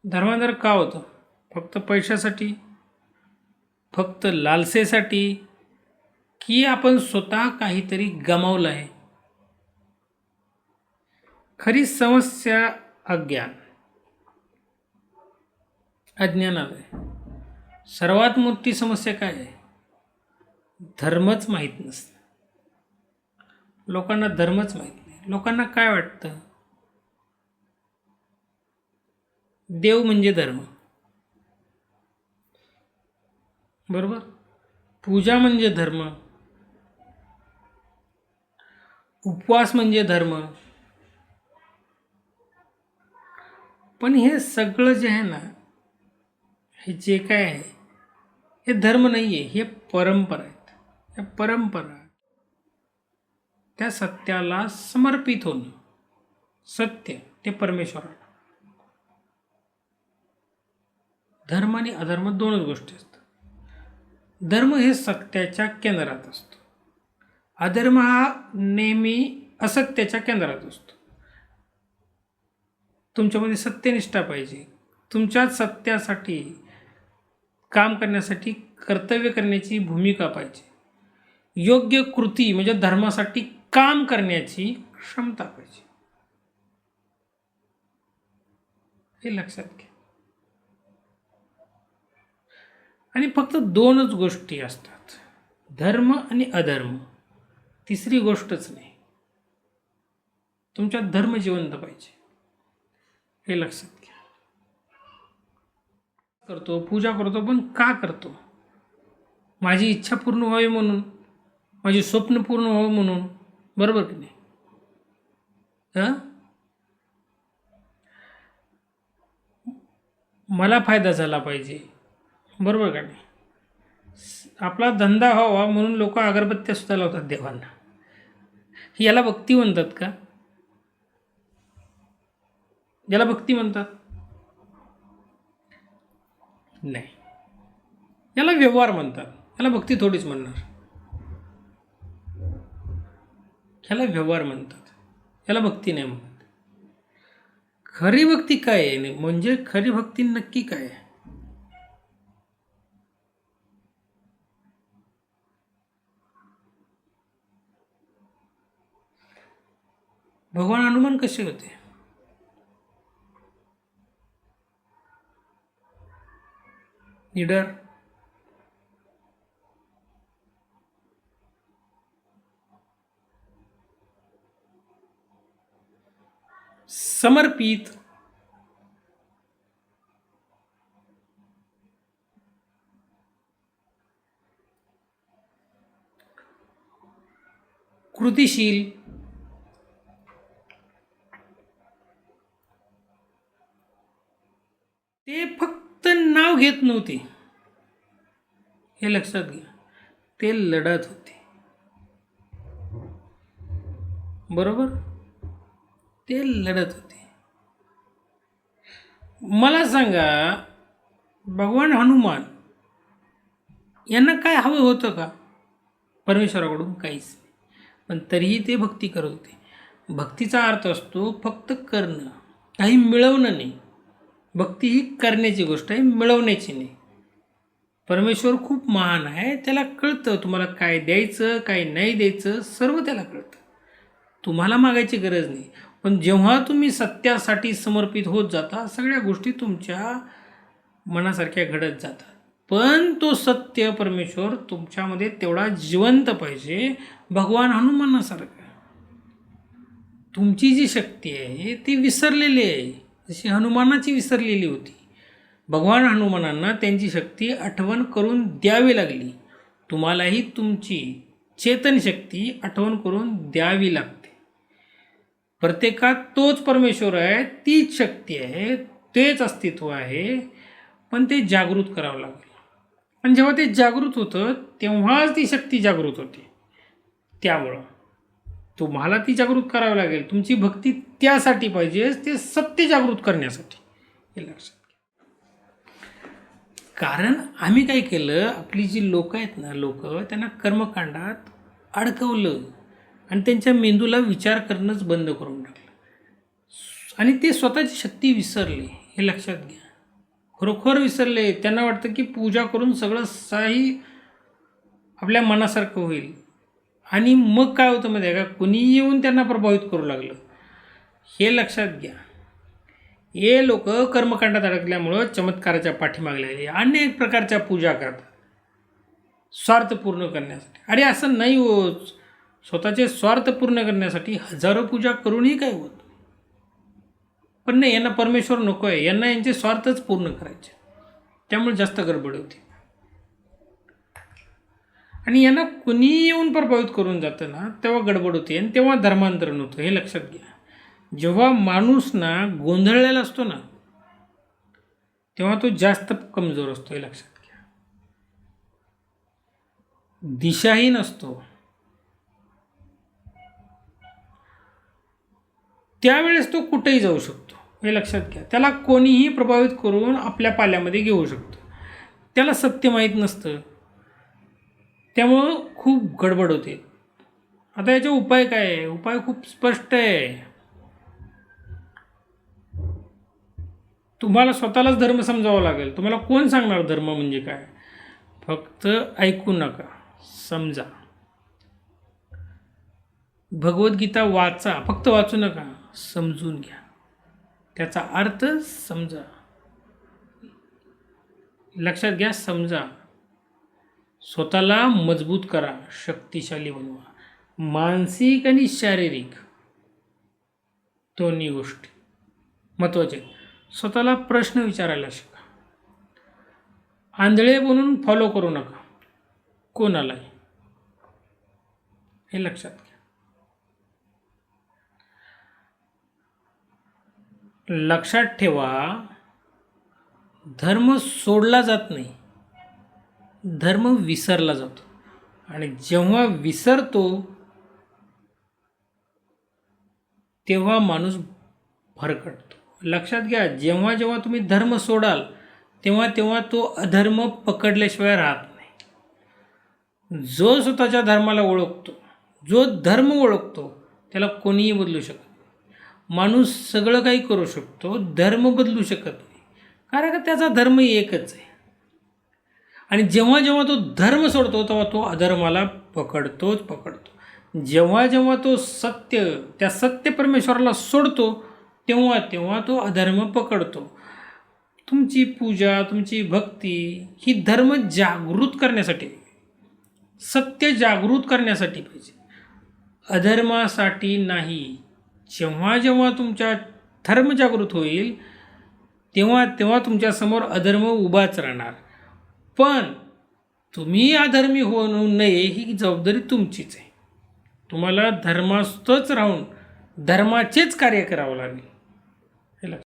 धर्मांतर का होतं? फक्त पैशासाठी, फक्त लालसेसाठी, की आपण स्वतः काहीतरी गमावलं आहे? खरी समस्या अज्ञान, अज्ञानात आहे. सर्वात मोठी समस्या काय आहे? धर्मच माहीत नसतं. लोकांना धर्मच माहीत नाही. लोकांना काय वाटतं? देव म्हणजे धर्म, बरोबर? पूजा म्हणजे धर्म, उपवास म्हणजे धर्म. पण हे सगळं जे आहे ना, हे जे काय आहे हे धर्म नाही आहे, हे परंपरा आहेत. या परंपरा त्या सत्याला समर्पित होणं. सत्य ते परमेश्वराला. धर्म आणि अधर्म दोनच गोष्टी असतात. धर्म हे सत्याच्या केंद्रात असतो, अधर्म हा नेहमी असत्याच्या केंद्रात असतो. तुमच्यामध्ये सत्यनिष्ठा पाहिजे. तुमच्या सत्यासाठी काम करण्यासाठी कर्तव्य करण्याची भूमिका पाहिजे. योग्य कृती म्हणजे धर्मासाठी काम करण्याची क्षमता पाहिजे. हे लक्षात घ्या. आणि फक्त दोनच गोष्टी असतात, धर्म आणि अधर्म. तिसरी गोष्टच नाही. तुमच्यात धर्म जिवंत पाहिजे, हे लक्षात घ्या. करतो, पूजा करतो, पण का करतो? माझी इच्छा पूर्ण व्हावी म्हणून, माझी स्वप्न पूर्ण व्हावं म्हणून, बरोबर की नाही? मला फायदा झाला पाहिजे, बरोबर का नाही? आपला धंदा व्हावा म्हणून लोक अगरबत्त्या सुद्धा लावतात देवांना. याला भक्ती म्हणतात का? याला भक्ती म्हणतात? नाही, याला व्यवहार म्हणतात. याला भक्ती थोडीच म्हणणार. याला व्यवहार म्हणतात, याला भक्ती नाही म्हणत. खरी भक्ती काय आहे? म्हणजे खरी भक्ती नक्की काय आहे? भगवान हनुमान कसे होते? निडर, समर्पित, कृतिशील, ते फक्त नाव घेत नव्हते, हे लक्षात घ्या. ते लढत होते, बरोबर? ते लढत होते. मला सांगा, भगवान हनुमान यांना काय हवं होतं का? परमेश्वराकडून काहीच नाही. पण तरीही ते भक्ती करत होते. भक्तीचा अर्थ असतो फक्त करणं, काही मिळवणं नाही. भक्ती ही करण्याची गोष्ट आहे, मिळवण्याची नाही. परमेश्वर खूप महान आहे, त्याला कळतं तुम्हाला काय द्यायचं काय नाही द्यायचं, सर्व त्याला कळतं. तुम्हाला मागायची गरज नाही. पण जेव्हा तुम्ही सत्यासाठी समर्पित होत जाता, सगळ्या गोष्टी तुमच्या मनासारख्या घडत जातात. पण तो सत्य परमेश्वर तुमच्यामध्ये तेवढा जिवंत पाहिजे, भगवान हनुमानासारखा. तुमची जी शक्ती आहे ती विसरलेली आहे, जशी हनुमानाची विसरलेली होती. भगवान हनुमानांना त्यांची शक्ती आठवण करून द्यावी लागली. तुम्हालाही तुमची चेतन शक्ती आठवण करून द्यावी लागते. प्रत्येकात तोच परमेश्वर आहे, तीच शक्ती आहे, तेच अस्तित्व आहे. पण ते जागृत करावं लागेल. आणि जेव्हा ते जागृत होतं तेव्हाच ती शक्ती जागृत होते. त्यामुळं तुम्हाला ती जागृत करावी लागेल. तुमची भक्ती त्यासाठी पाहिजे, ते सत्य जागृत करण्यासाठी, हे लक्षात घ्या. कारण आम्ही काय केलं, आपली जी लोक आहेत ना, त्यांना कर्मकांडात अडकवलं आणि त्यांच्या मेंदूला विचार करणंच बंद करून टाकलं आणि ते स्वतःची शक्ती विसरले, हे लक्षात घ्या. खरोखर विसरले. त्यांना वाटतं की पूजा करून सगळं काही आपल्या मनासारखं होईल. आणि मग काय होतं माहिती आहे का, कुणी येऊन त्यांना प्रभावित करू लागलं. हे लक्षात घ्या. हे लोक कर्मकांडात अडकल्यामुळं चमत्काराच्या पाठीमागलेले अनेक प्रकारच्या पूजा करतात स्वार्थ पूर्ण करण्यासाठी. अरे असं नाही होत. स्वतःचे स्वार्थ पूर्ण करण्यासाठी हजारो पूजा करूनही काय होत. पण नाही, यांना परमेश्वर नको आहे. यांना यांचे स्वार्थच पूर्ण करायचे. त्यामुळे जास्त गडबड होती. आणि यांना कुणी येऊन प्रभावित करून जातं ना, तेव्हा गडबड होते आणि तेव्हा धर्मांतरण होतं. हे लक्षात घ्या. जेव्हा माणूस ना गोंधळलेला असतो ना, तेव्हा तो जास्त कमजोर असतो. हे लक्षात घ्या. दिशाहीन असतो. त्यावेळेस तो कुठेही जाऊ शकतो. हे लक्षात घ्या. त्याला कोणीही प्रभावित करून आपल्या पाल्यामध्ये घेऊ शकतो. त्याला सत्य माहीत नसतं. त्यामुळं खूप गडबड होते. आता याचा उपाय काय आहे? उपाय खूप स्पष्ट आहे. तुम्हाला स्वतःलाच धर्म समजावा लागेल. तुम्हाला कोण सांगणार धर्म म्हणजे काय? फक्त ऐकू नका, समजा. भगवद्गीता वाचा, फक्त वाचू नका, समजून घ्या. त्याचा अर्थ समजा. लक्षात घ्या, समजा. स्वतःला मजबूत करा, शक्तिशाली बनवा. मानसिक आणि शारीरिक दोन्ही गोष्टी महत्त्वाच्या आहेत. स्वतःला प्रश्न विचारायला शिका. आंधळे बनून फॉलो करू नका कोणालाही. हे लक्षात घ्या. लक्षात ठेवा, धर्म सोडला जात नाही, धर्म विसरला जातो. आणि जेव्हा विसरतो तेव्हा माणूस भरकटतो. लक्षात घ्या, जेव्हा जेव्हा तुम्ही धर्म सोडाल तेव्हा तेव्हा तो अधर्म पकडल्याशिवाय राहत नाही. जो स्वतःच्या धर्माला ओळखतो, जो धर्म ओळखतो, त्याला कोणीही बदलू शकत नाही. माणूस सगळं काही करू शकतो, धर्म बदलू शकत नाही. कारण का त्याचा धर्म एकच आहे. आणि जेव्हा जेव्हा तो धर्म सोडतो तेव्हा तो अधर्माला पकडतोच पकडतो. जेव्हा जेव्हा तो त्या सत्य परमेश्वराला सोडतो तेव्हा तेव्हा तो अधर्म पकडतो. तुमची पूजा, तुमची भक्ती ही धर्म जागृत करण्यासाठी, सत्य जागृत करण्यासाठी पाहिजे, अधर्मासाठी नाही. जेव्हा जेव्हा तुमच्या धर्म जागृत होईल तेव्हा तेव्हा तुमच्यासमोर अधर्म उभाच राहणार. पण तुम्ही अधर्मी होऊ नये ही जबाबदारी तुमचीच आहे. तुम्हाला धर्मास्तच राहून धर्माचेच कार्य करावं लागेल.